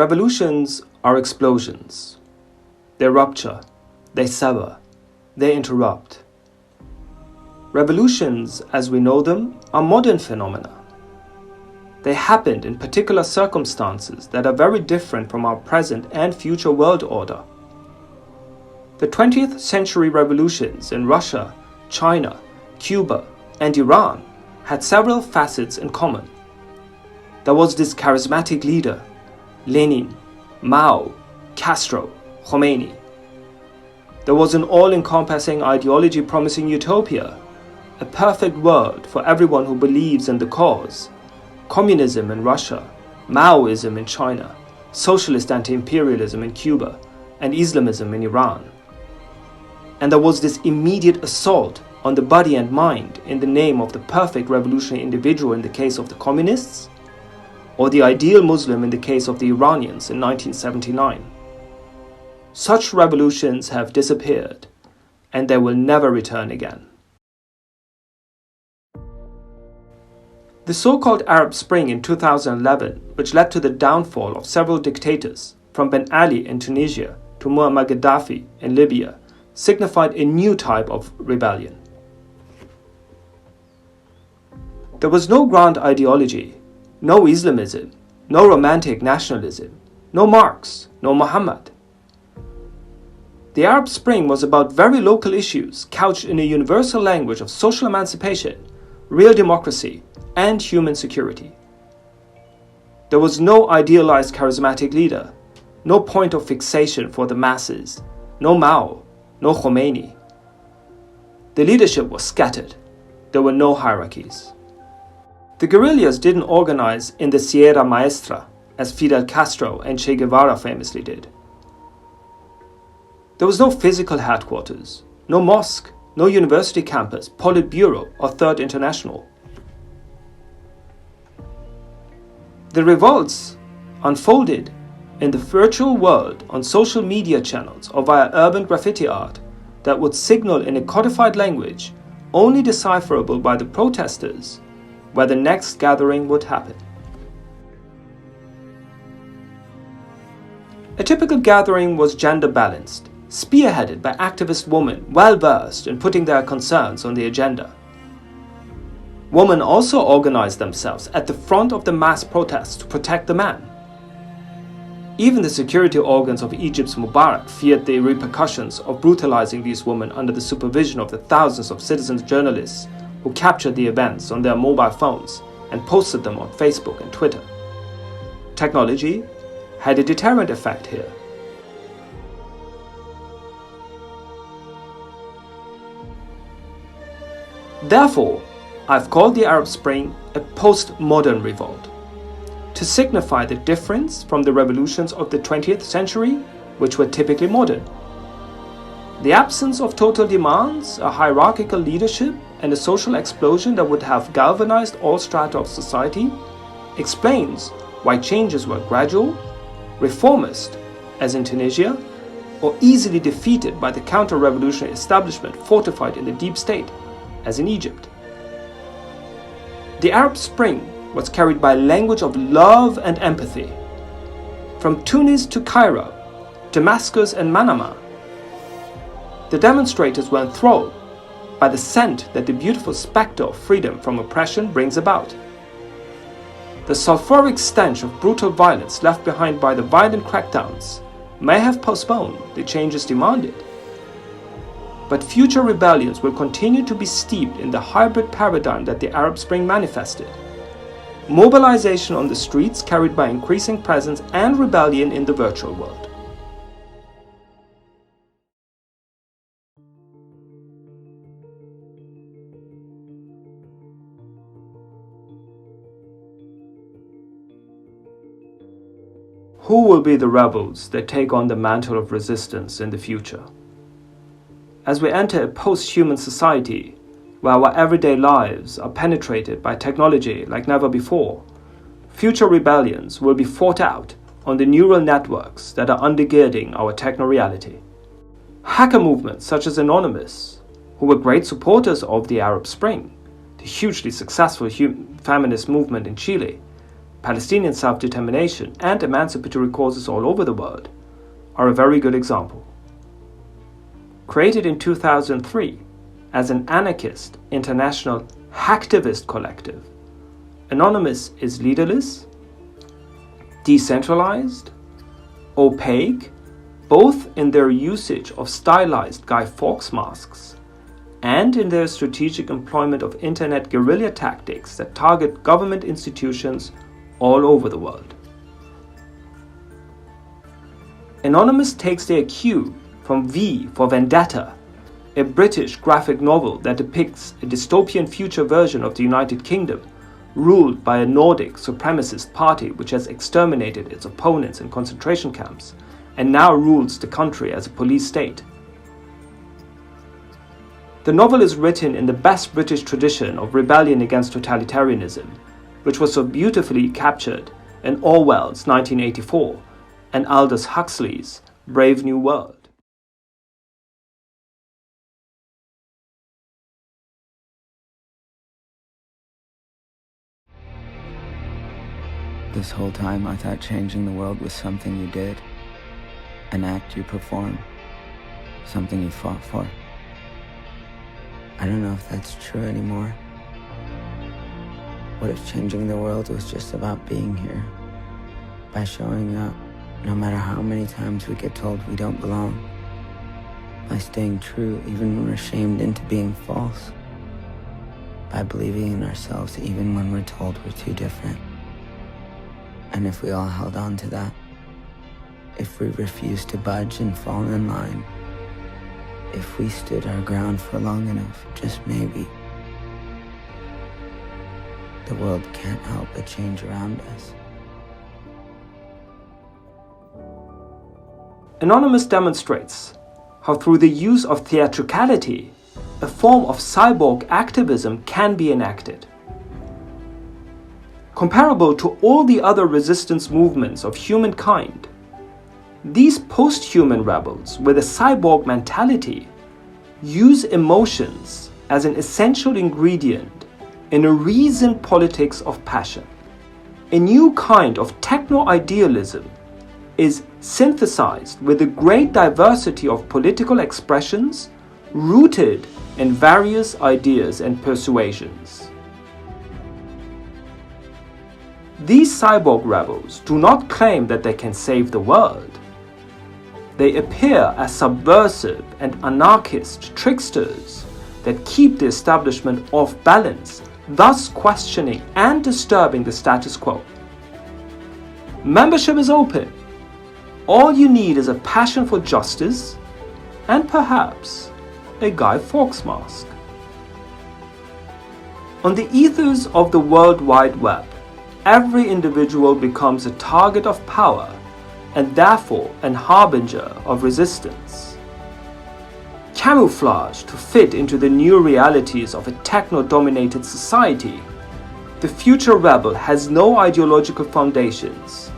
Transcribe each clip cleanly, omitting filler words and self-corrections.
Revolutions are explosions. They rupture, they sever, they interrupt. Revolutions, as we know them, are modern phenomena. They happened in particular circumstances that are very different from our present and future world order. The 20th century revolutions in Russia, China, Cuba, and Iran had several facets in common. There was this charismatic leader, Lenin, Mao, Castro, Khomeini. There was an all-encompassing ideology promising utopia, a perfect world for everyone who believes in the cause. Communism in Russia, Maoism in China, socialist anti-imperialism in Cuba, and Islamism in Iran. And there was this immediate assault on the body and mind in the name of the perfect revolutionary individual in the case of the communists, or the ideal Muslim in the case of the Iranians in 1979. Such revolutions have disappeared, and they will never return again. The so-called Arab Spring in 2011, which led to the downfall of several dictators, from Ben Ali in Tunisia to Muammar Gaddafi in Libya, signified a new type of rebellion. There was no grand ideology, no Islamism, no romantic nationalism, no Marx, no Muhammad. The Arab Spring was about very local issues couched in a universal language of social emancipation, real democracy, and human security. There was no idealized charismatic leader, no point of fixation for the masses, no Mao, no Khomeini. The leadership was scattered. There were no hierarchies. The guerrillas didn't organize in the Sierra Maestra, as Fidel Castro and Che Guevara famously did. There was no physical headquarters, no mosque, no university campus, Politburo, or Third International. The revolts unfolded in the virtual world on social media channels or via urban graffiti art that would signal in a codified language only decipherable by the protesters where the next gathering would happen. A typical gathering was gender balanced, spearheaded by activist women well versed in putting their concerns on the agenda. Women also organized themselves at the front of the mass protests to protect the man. Even the security organs of Egypt's Mubarak feared the repercussions of brutalizing these women under the supervision of the thousands of citizen journalists who captured the events on their mobile phones and posted them on Facebook and Twitter. Technology had a deterrent effect here. Therefore, I've called the Arab Spring a postmodern revolt, to signify the difference from the revolutions of the 20th century, which were typically modern. The absence of total demands, a hierarchical leadership, and a social explosion that would have galvanized all strata of society explains why changes were gradual, reformist, as in Tunisia, or easily defeated by the counter-revolutionary establishment fortified in the deep state, as in Egypt. The Arab Spring was carried by a language of love and empathy. From Tunis to Cairo, Damascus and Manama, the demonstrators were enthralled by the scent that the beautiful spectre of freedom from oppression brings about. The sulfuric stench of brutal violence left behind by the violent crackdowns may have postponed the changes demanded. But future rebellions will continue to be steeped in the hybrid paradigm that the Arab Spring manifested. Mobilization on the streets carried by increasing presence and rebellion in the virtual world. Who will be the rebels that take on the mantle of resistance in the future? As we enter a post-human society where our everyday lives are penetrated by technology like never before, future rebellions will be fought out on the neural networks that are undergirding our techno-reality. Hacker movements such as Anonymous, who were great supporters of the Arab Spring, the hugely successful feminist movement in Chile, Palestinian self-determination, and emancipatory causes all over the world, are a very good example. Created in 2003 as an anarchist international hacktivist collective, Anonymous is leaderless, decentralized, opaque, both in their usage of stylized Guy Fawkes masks and in their strategic employment of internet guerrilla tactics that target government institutions all over the world. Anonymous takes their cue from V for Vendetta, a British graphic novel that depicts a dystopian future version of the United Kingdom, ruled by a Nordic supremacist party which has exterminated its opponents in concentration camps and now rules the country as a police state. The novel is written in the best British tradition of rebellion against totalitarianism, which was so beautifully captured in Orwell's 1984 and Aldous Huxley's Brave New World. This whole time I thought changing the world was something you did, an act you performed, something you fought for. I don't know if that's true anymore. What if changing the world was just about being here, by showing up, no matter how many times we get told we don't belong, by staying true even when we're shamed into being false, by believing in ourselves even when we're told we're too different. And if we all held on to that, if we refused to budge and fall in line, if we stood our ground for long enough, just maybe, the world can't help but change around us. Anonymous demonstrates how through the use of theatricality, a form of cyborg activism can be enacted. Comparable to all the other resistance movements of humankind, these post-human rebels with a cyborg mentality use emotions as an essential ingredient in a reasoned politics of passion. A new kind of techno-idealism is synthesized with a great diversity of political expressions rooted in various ideas and persuasions. These cyborg rebels do not claim that they can save the world. They appear as subversive and anarchist tricksters that keep the establishment off balance, thus questioning and disturbing the status quo. Membership is open. All you need is a passion for justice and perhaps a Guy Fawkes mask. On the ethers of the World Wide Web, every individual becomes a target of power and therefore an harbinger of resistance. Camouflaged to fit into the new realities of a techno-dominated society, the future rebel has no ideological foundations.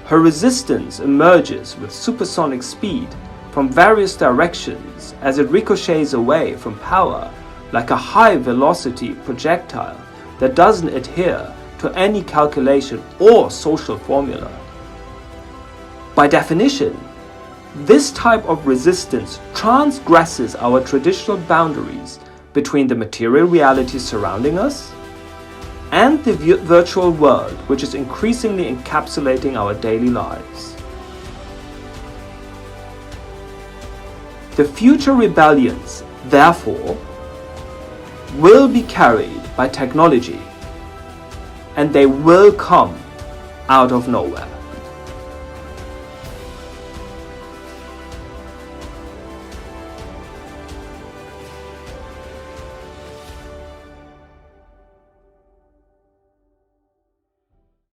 Her resistance emerges with supersonic speed from various directions as it ricochets away from power like a high-velocity projectile that doesn't adhere to any calculation or social formula. By definition, this type of resistance transgresses our traditional boundaries between the material realities surrounding us and the virtual world which is increasingly encapsulating our daily lives. The future rebellions, therefore, will be carried by technology, and they will come out of nowhere.